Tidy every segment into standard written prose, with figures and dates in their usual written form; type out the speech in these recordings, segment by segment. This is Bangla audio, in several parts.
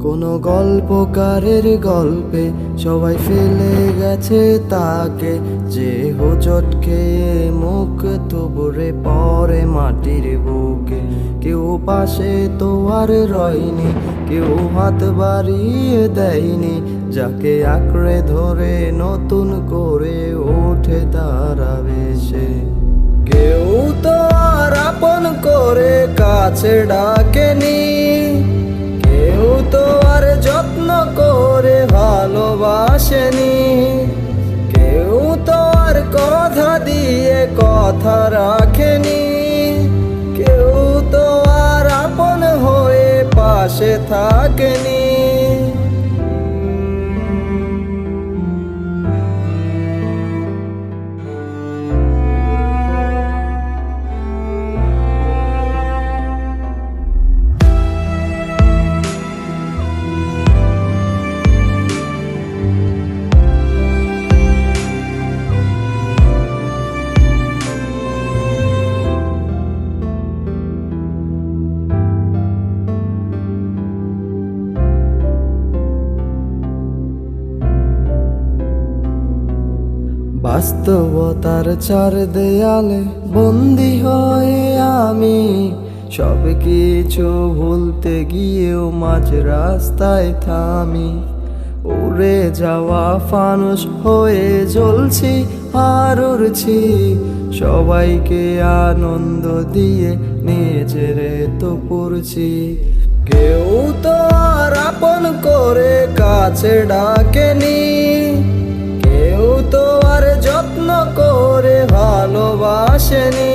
কোনো গল্পকারের গল্পে সবাই ফেলে গেছে তাকে, যে হোঁচট খেয়ে মুখ থুবড়ে পড়ে মাটির বুকে। কেউ পাশে তো আর রয়নি, কেউ হাত বাড়িয়ে দেয়নি, যাকে আঁকড়ে ধরে নতুন করে ওঠে তারা বেশে। কেউ তো আর আপন করে কাছে ডাকেনি, কেউ তো আর যত্ন করে ভালোবাসেনি, কেউ তো আর কথা দিয়ে কথা রাখেনি, কেউ তো আর আপন হয়ে পাশে থাকেনি। বাস্তবতার চার দেয়ালে বন্দি হয়ে আমি সব কিছু ভুলতে গিয়েও মাঝ রাস্তায় থামি। উড়ে যাওয়া ফানুস হয়ে জ্বলছি আর উড়ছি, সবাইকে আনন্দ দিয়ে নিজেরে তো পড়ছি। কেউ তো আর আপন করে কাছে ডাকেনি, কেউ তো আর যত্ন করে ভালোবাসেনি,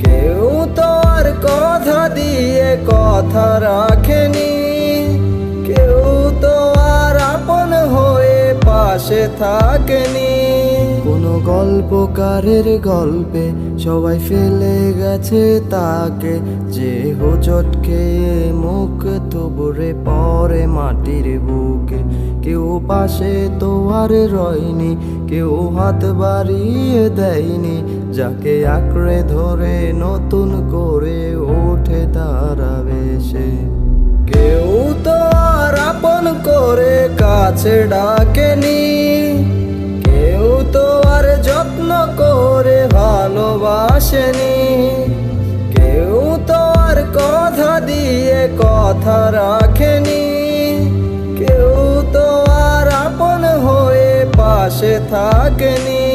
কেউ তো আর কথা দিয়ে কথা রাখেনি, কেউ তো আর আপন হয়ে পাশে থাকেনি। কোনো গল্পকারের গল্পে সবাই ফেলে গেছে তাকে, যে হোঁচট খেয়ে মুখ থুবড়ে পড়ে মাটির বুকে। কেউ পাশে তো আর রয়নি, কেউ হাত বাড়িয়ে দেয়নি, যাকে আঁকড়ে ধরে নতুন করে ওঠে তারা বেশে। কেউ তো আর আপন করে কাছে ডাকেনি, কেউ তো আর যত্ন করে ভালোবাসেনি, কেউ তো আর কথা দিয়ে কথা রাখেনি, কেউ তো আর আপন হয়ে পাশে থাকেনি।